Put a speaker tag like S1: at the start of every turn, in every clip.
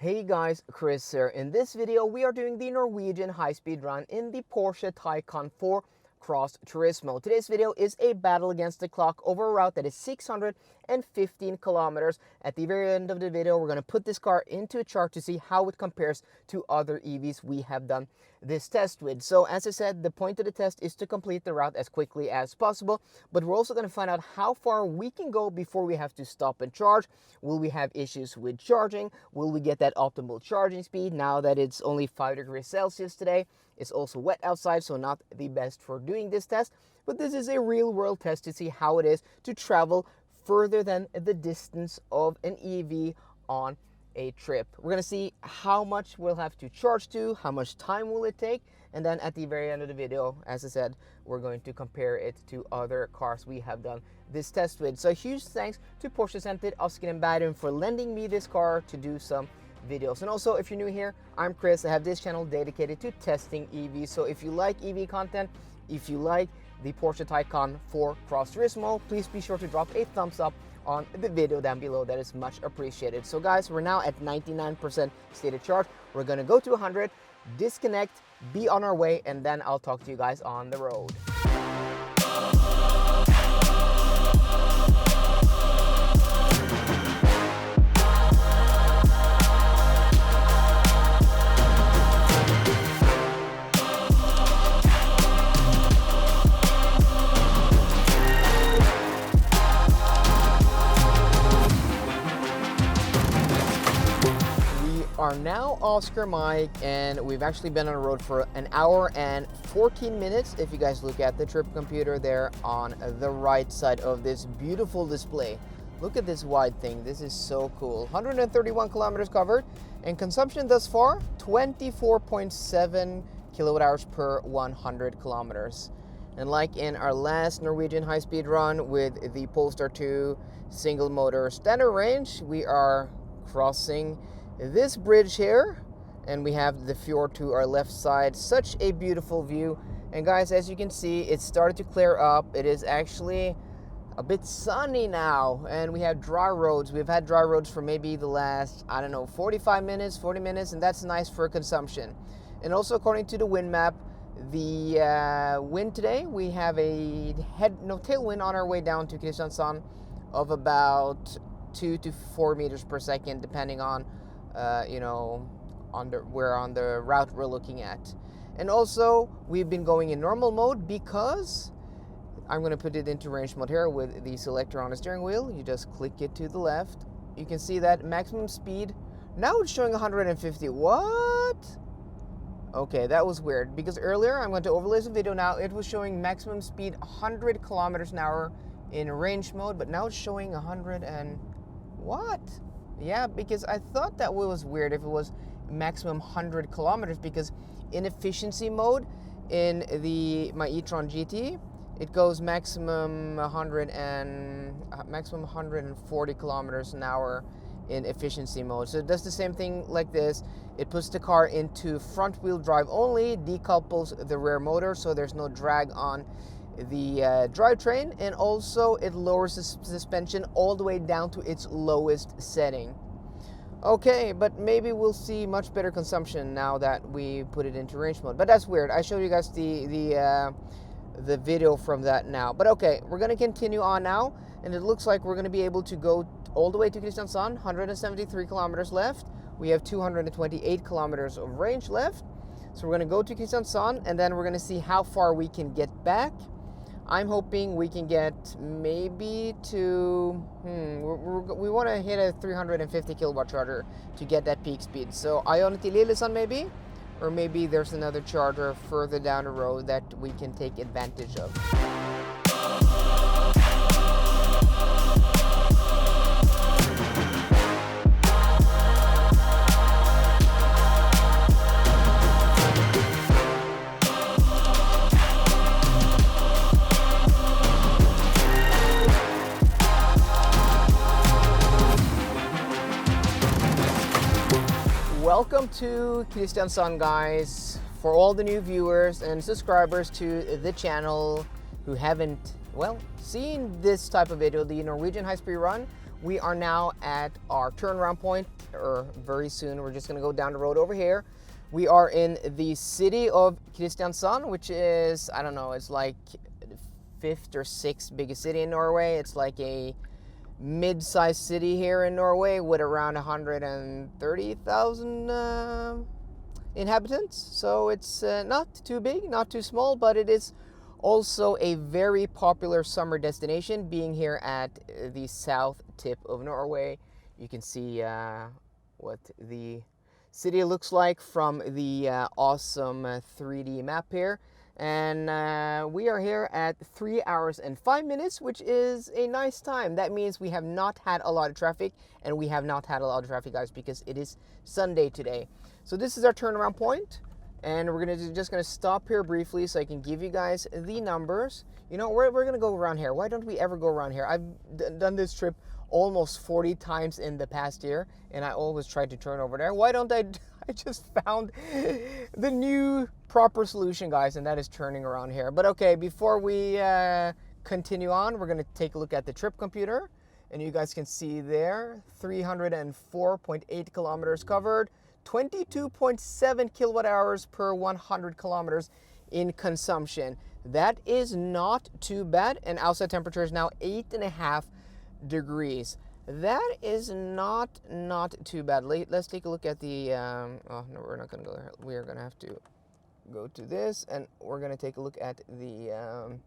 S1: Hey guys, Chris here. In this video we are doing the Norwegian high-speed run in the Porsche Taycan 4 Cross Turismo. Today's video is a battle against the clock over a route that is 615 kilometers. At the very end of the video we're going to put this car into a chart to see how it compares to other EVs we have done this test with. So as I said, the point of the test is to complete the route as quickly as possible, but we're also going to find out how far we can go before we have to stop and charge. Will we have issues with charging? Will we get that optimal charging speed now that it's only 5 degrees Celsius today? It's also wet outside, so not the best for doing this test, but this is a real world test to see how it is to travel further than the distance of an EV on a trip. We're going to see how much we'll have to charge to, how much time will it take, and then at the very end of the video, as I said, we're going to compare it to other cars we have done this test with. So huge thanks to Porsche Center Asker Bærum for lending me this car to do some videos. And also, if you're new here, I'm Chris. I have this channel dedicated to testing EVs. So if you like EV content, if you like the Porsche Taycan 4 Cross Turismo, please be sure to drop a thumbs up on the video down below. That is much appreciated. So guys, we're now at 99% state of charge. We're gonna go to 100, disconnect, be on our way, and then I'll talk to you guys on the road. Are now Oscar Mike, and we've actually been on the road for an hour and 14 minutes if you guys look at the trip computer there on the right side of this beautiful display. Look at this wide thing. This is so cool. 131 kilometers covered, and consumption thus far 24.7 kilowatt hours per 100 kilometers. And like in our last Norwegian high-speed run with the Polestar 2 single motor standard range, we are crossing this bridge here, and we have the fjord to our left side. Such a beautiful view. And guys, as you can see, it started to clear up. It is actually a bit sunny now, and we have dry roads. We've had dry roads for maybe the last, I don't know, 45 minutes, 40 minutes, and that's nice for consumption. And also, according to the wind map, the wind today, we have a tailwind on our way down to Kristiansand of about 2 to 4 meters per second, depending on on the route we're looking at. And also, we've been going in normal mode because I'm going to put it into range mode here with the selector on the steering wheel. You just click it to the left. You can see that maximum speed, now it's showing 150. What? Okay, that was weird, because earlier, I'm going to overlay the video now, it was showing maximum speed 100 kilometers an hour in range mode, but now it's showing 100 and what? Yeah, because I thought that was weird if it was maximum 100 kilometers, because in efficiency mode in my E-Tron GT, it goes maximum 140 kilometers an hour in efficiency mode. So it does the same thing like this. It puts the car into front wheel drive only, decouples the rear motor so there's no drag on the drivetrain, and also it lowers the suspension all the way down to its lowest setting. Okay, but maybe we'll see much better consumption now that we put it into range mode. But that's weird. I showed you guys the video from that now. But okay, we're gonna continue on now, and it looks like we're gonna be able to go all the way to Kristiansand. 173 kilometers left. We have 228 kilometers of range left. So we're gonna go to Kristiansand, and then we're gonna see how far we can get back. I'm hoping we can get maybe to, we want to hit a 350 kilowatt charger to get that peak speed. So Ion til Lillesand maybe, or maybe there's another charger further down the road that we can take advantage of. Welcome to Kristiansand, guys. For all the new viewers and subscribers to the channel who haven't, well, seen this type of video, the Norwegian high-speed run, We are now at our turnaround point, or very soon. We're just gonna go down the road over here. We are in the city of Kristiansand, which is, I don't know, it's like the 5th or 6th biggest city in Norway. It's like a mid-sized city here in Norway with around 130,000 inhabitants. So it's not too big, not too small, but it is also a very popular summer destination, being here at the south tip of Norway. You can see what the city looks like from the awesome 3D map here. And we are here at 3 hours and 5 minutes, which is a nice time. That means we have not had a lot of traffic, and we have not had a lot of traffic, guys, because it is Sunday today. So this is our turnaround point, and we're just gonna stop here briefly so I can give you guys the numbers. You know, we're gonna go around here. Why don't we ever go around here? I've done this trip almost 40 times in the past year, and I always try to turn over there. Why don't I just found the new proper solution, guys, and that is turning around here. But okay, before we continue on, we're gonna take a look at the trip computer, and you guys can see there 304.8 kilometers covered, 22.7 kilowatt hours per 100 kilometers in consumption. That is not too bad, and outside temperature is now 8.5 degrees. That is not too bad. Let's take a look at the oh no, we're not gonna go there. We are gonna have to go to this, and we're gonna take a look at the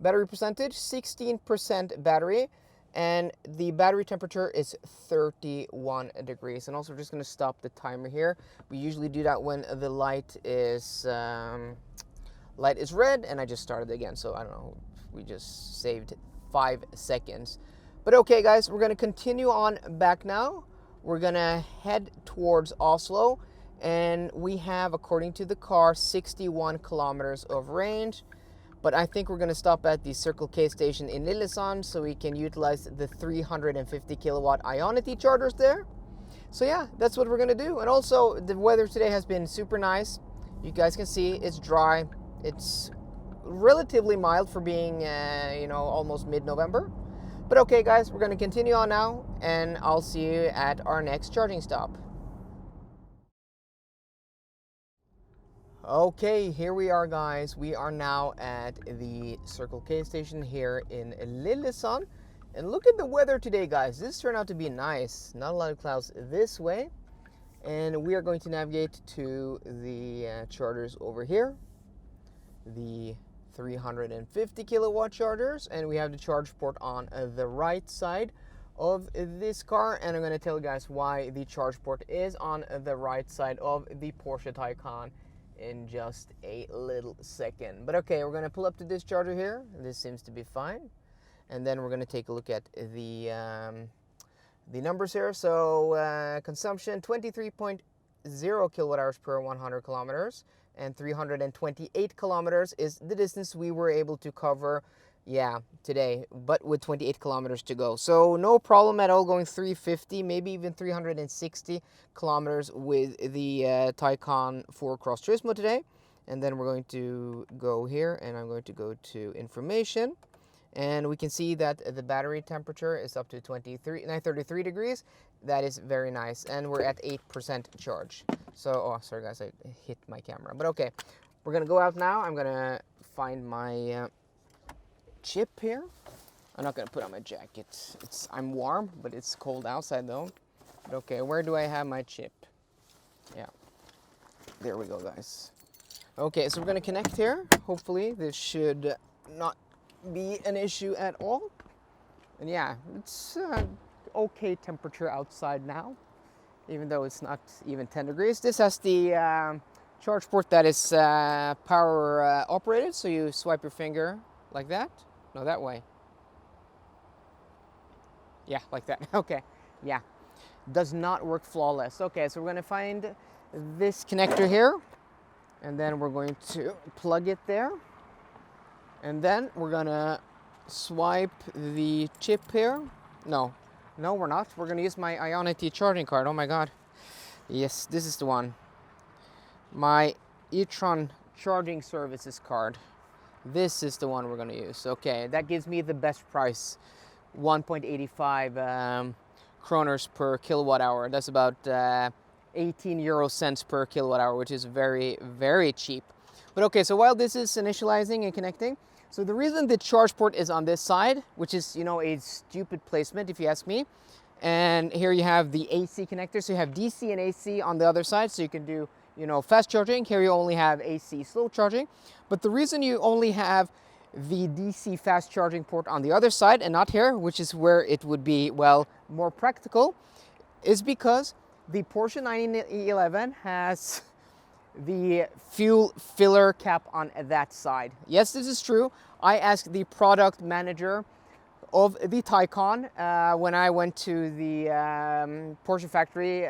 S1: battery percentage. 16% battery, and the battery temperature is 31 degrees. And also, we're just gonna stop the timer here. We usually do that when the light is red, and I just started again, so I don't know, we just saved 5 seconds. But okay, guys, we're gonna continue on back now. We're gonna head towards Oslo, and we have, according to the car, 61 kilometers of range. But I think we're gonna stop at the Circle K station in Lillesand so we can utilize the 350 kilowatt Ionity chargers there. So yeah, that's what we're gonna do. And also, the weather today has been super nice. You guys can see it's dry. It's relatively mild for being, you know, almost mid-November. But okay, guys, we're going to continue on now, and I'll see you at our next charging stop. Okay, here we are, guys. We are now at the Circle K station here in Lillesand. And look at the weather today, guys. This turned out to be nice. Not a lot of clouds this way. And we are going to navigate to the chargers over here. The 350 kilowatt chargers, and we have the charge port on the right side of this car, and I'm going to tell you guys why the charge port is on the right side of the Porsche Taycan in just a little second. But okay, we're going to pull up to this charger here. This seems to be fine, and then we're going to take a look at the numbers here. So consumption 23.0 kilowatt hours per 100 kilometers, and 328 kilometers is the distance we were able to cover, yeah, today, but with 28 kilometers to go. So no problem at all going 350, maybe even 360 kilometers with the Taycan 4 Cross Turismo today. And then we're going to go here, and I'm going to go to information. And we can see that the battery temperature is up to 33 degrees. That is very nice. And we're at 8% charge. So, oh, sorry guys, I hit my camera. But okay, we're gonna go out now. I'm gonna find my chip here. I'm not gonna put on my jacket. I'm warm, but it's cold outside though. But okay, where do I have my chip? Yeah, there we go, guys. Okay, so we're gonna connect here. Hopefully this should not be an issue at all. And yeah, it's okay temperature outside now, even though it's not even 10 degrees. This has the charge port that is power operated, so you swipe your finger like that. No, that way. Yeah, like that. Okay, yeah. Does not work flawless. Okay, so we're gonna find this connector here, and then we're going to plug it there. And then we're gonna swipe the chip here. No, we're not. We're gonna use my Ionity charging card. Oh my God. Yes, this is the one. My E-Tron charging services card. This is the one we're gonna use. Okay, that gives me the best price 1.85 kroners per kilowatt hour. That's about 18 euro cents per kilowatt hour, which is very, very cheap. But okay, so while this is initializing and connecting, so the reason the charge port is on this side, which is, you know, a stupid placement if you ask me, and here you have the AC connector, so you have DC and AC on the other side, so you can do, you know, fast charging. Here you only have AC slow charging. But the reason you only have the DC fast charging port on the other side and not here, which is where it would be, well, more practical, is because the Porsche 911 has the fuel filler cap on that side. Yes, this is true. I asked the product manager of the Taycan when I went to the Porsche factory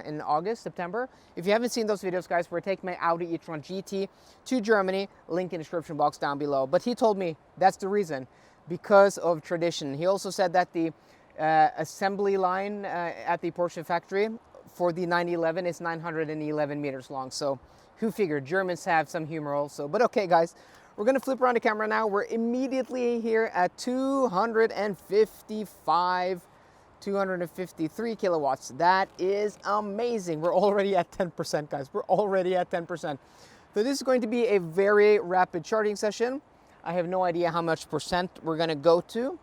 S1: in August, September. If you haven't seen those videos, guys, we're taking my Audi E-Tron GT to Germany, link in the description box down below. But he told me that's the reason, because of tradition. He also said that the assembly line at the Porsche factory for the 911 is 911 meters long. So who figured? Germans have some humor also. But okay, guys, we're gonna flip around the camera now. We're immediately here at 253 kilowatts. That is amazing. We're already at 10%, guys. We're already at 10%. So this is going to be a very rapid charging session. I have no idea how much percent we're gonna go to.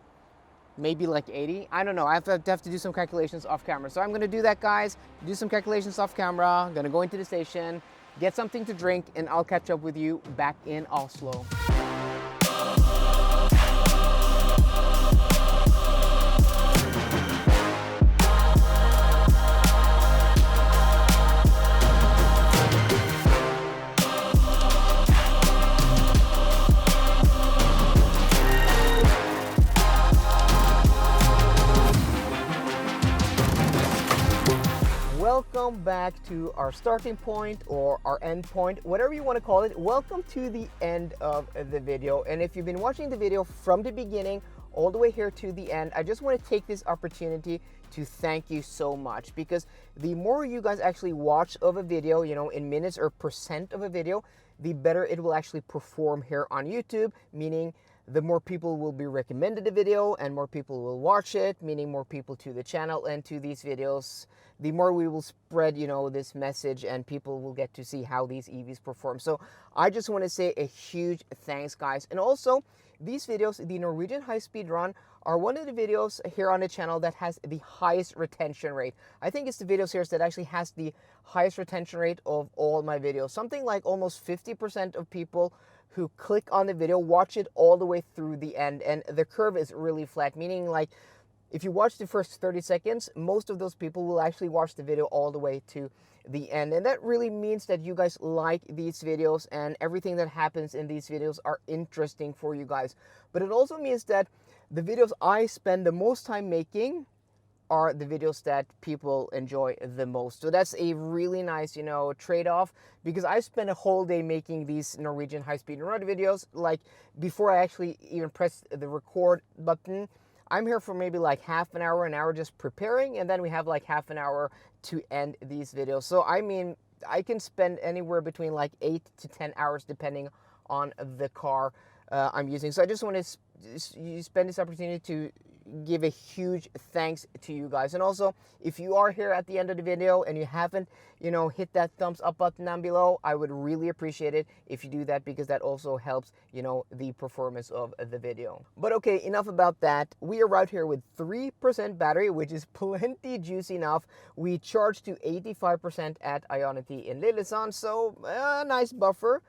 S1: Maybe like 80. I don't know. I have to do some calculations off camera. So I'm gonna do that, guys. Do some calculations off camera. I'm gonna go into the station, get something to drink, and I'll catch up with you back in Oslo. Welcome back to our starting point or our end point, whatever you want to call it. Welcome to the end of the video. And if you've been watching the video from the beginning all the way here to the end, I just want to take this opportunity to thank you so much, because the more you guys actually watch of a video, you know, in minutes or percent of a video, the better it will actually perform here on YouTube, meaning the more people will be recommended the video and more people will watch it, meaning more people to the channel and to these videos, the more we will spread, you know, this message and people will get to see how these EVs perform. So I just want to say a huge thanks, guys. And also, these videos, the Norwegian high-speed run, are one of the videos here on the channel that has the highest retention rate. I think it's the videos here that actually has the highest retention rate of all my videos. Something like almost 50% of people who click on the video watch it all the way through the end, and the curve is really flat, meaning like if you watch the first 30 seconds, most of those people will actually watch the video all the way to the end. And that really means that you guys like these videos and everything that happens in these videos are interesting for you guys. But it also means that the videos I spend the most time making are the videos that people enjoy the most. So that's a really nice, you know, trade-off, because I spent a whole day making these Norwegian high-speed run videos. Like before I actually even press the record button, I'm here for maybe like half an hour just preparing, and then we have like half an hour to end these videos. So I mean, I can spend anywhere between like 8 to 10 hours depending on the car I'm using. So I just want to spend this opportunity to give a huge thanks to you guys. And also, if you are here at the end of the video and you haven't, you know, hit that thumbs up button down below, I would really appreciate it if you do that, because that also helps, you know, the performance of the video. But okay, enough about that. We are out here with 3% battery, which is plenty juicy enough. We charged to 85% at Ionity in Lillesand, so a nice buffer.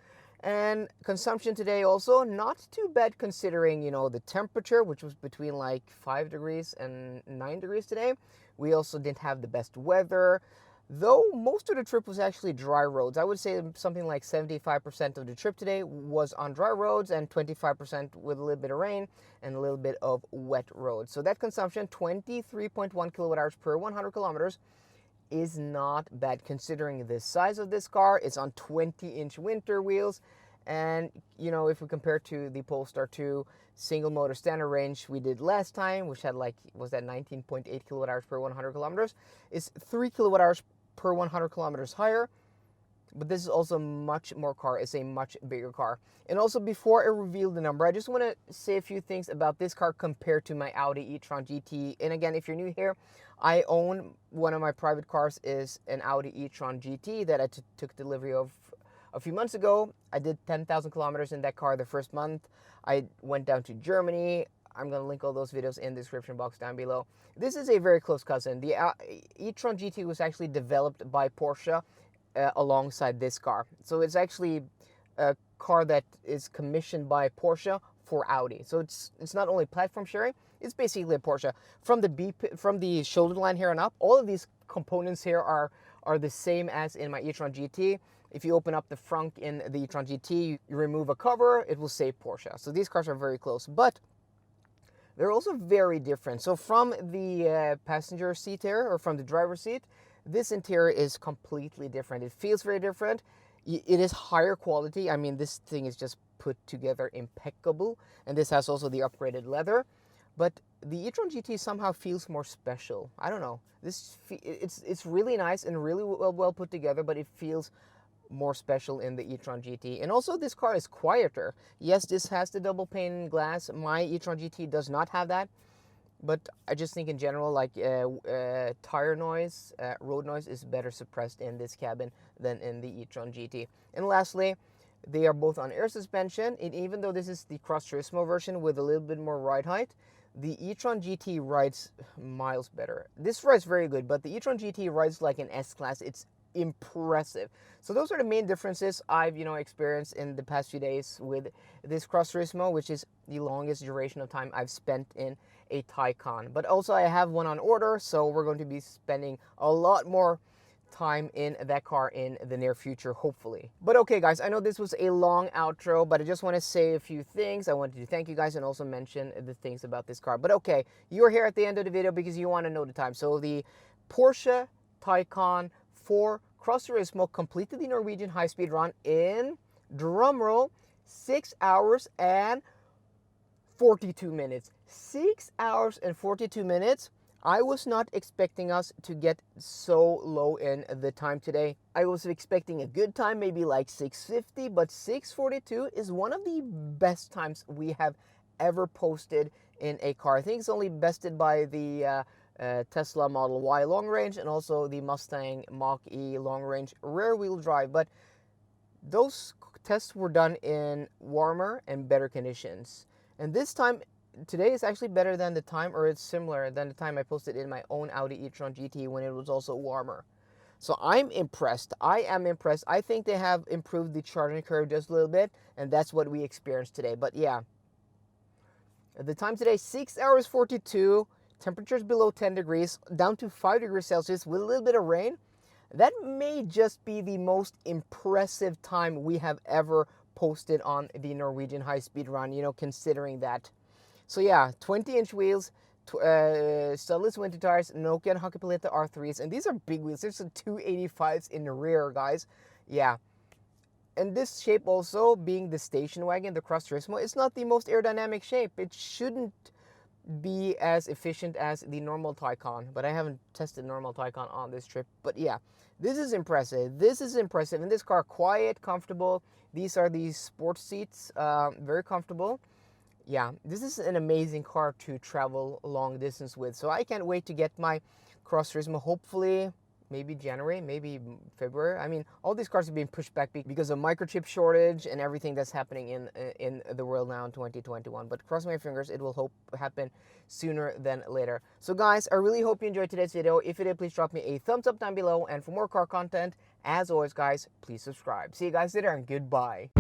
S1: And consumption today also not too bad, considering, you know, the temperature, which was between like 5 degrees and 9 degrees today. We also didn't have the best weather, though most of the trip was actually dry roads. I would say something like 75% of the trip today was on dry roads and 25% with a little bit of rain and a little bit of wet roads. So that consumption, 23.1 kilowatt hours per 100 kilometers, is not bad considering the size of this car. It's on 20-inch winter wheels, and you know, if we compare to the Polestar 2 single motor standard range we did last time, which had like, was that 19.8 kilowatt hours per 100 kilometers, is 3 kilowatt hours per 100 kilometers higher. but this is also much more car. It's a much bigger car. And also, before I reveal the number, I just want to say a few things about this car compared to my Audi e-tron GT. And again, if you're new here, I own one of my private cars is an Audi e-tron GT that I took delivery of a few months ago. I did 10,000 kilometers in that car the first month. I went down to Germany. I'm going to link all those videos in the description box down below. This is a very close cousin. The e-tron GT was actually developed by Porsche alongside this car. So it's actually a car that is commissioned by Porsche for Audi. So it's not only platform sharing, it's basically a Porsche. From the shoulder line here on up, all of these components here are the same as in my e-tron GT. If you open up the frunk in the e-tron GT, you remove a cover, it will say Porsche. So these cars are very close, but they're also very different. So from the passenger seat here, or from the driver's seat, this interior is completely different. It feels very different. It is higher quality. I mean, this thing is just put together impeccable. And this has also the upgraded leather. But the e-tron GT somehow feels more special. I don't know. It's really nice and really well put together, but it feels more special in the e-tron GT. And also, this car is quieter. Yes, this has the double pane glass. My e-tron GT does not have that. But I just think in general, like tire noise, road noise is better suppressed in this cabin than in the e-tron GT. And lastly, they are both on air suspension. And even though this is the Cross Turismo version with a little bit more ride height, the e-tron GT rides miles better. This rides very good, but the e-tron GT rides like an S-Class. It's impressive. So those are the main differences I've experienced in the past few days with this Cross Turismo, which is the longest duration of time I've spent in a Taycan. But also I have one on order, so we're going to be spending a lot more time in that car in the near future, hopefully. But okay, guys, I know this was a long outro, but I just want to say a few things. I wanted to thank you guys and also mention the things about this car. But okay, you're here at the end of the video because you want to know the time. So the Porsche Taycan 4 Cross Turismo completed the Norwegian high-speed run in, drumroll, 6 hours and 42 minutes. 6 hours and 42 minutes. I was not expecting us to get so low in the time today. I was expecting a good time, maybe like 6:50, but 6:42 is one of the best times we have ever posted in a car. I think it's only bested by the Tesla Model Y long range and also the Mustang Mach-E long range rear wheel drive. But those tests were done in warmer and better conditions. And this time, today is actually better than the time, or it's similar than the time I posted in my own Audi e-tron GT when it was also warmer. So I'm impressed. I am impressed. I think they have improved the charging curve just a little bit, and that's what we experienced today. But yeah, the time today, 6 hours 42, temperatures below 10 degrees, down to 5 degrees Celsius with a little bit of rain. That may just be the most impressive time we have ever posted on the Norwegian high-speed run, considering that. So yeah, 20-inch wheels, studdless winter tires, Nokian Hakkapeliitta R3s, and these are big wheels. There's some 285s in the rear, guys. Yeah. And this shape also, being the station wagon, the Cross Turismo, it's not the most aerodynamic shape. It shouldn't be as efficient as the normal Taycan, but I haven't tested normal Taycan on this trip. But yeah, this is impressive. This is impressive. In this car, quiet, comfortable. These are the sports seats, very comfortable. Yeah, this is an amazing car to travel long distance with. So I can't wait to get my Cross Turismo, hopefully maybe January, maybe February. I mean, all these cars are being pushed back because of microchip shortage and everything that's happening in the world now in 2021. But cross my fingers, it will happen sooner than later. So guys, I really hope you enjoyed today's video. If you did, please drop me a thumbs up down below. And for more car content, as always, guys, please subscribe. See you guys later and goodbye.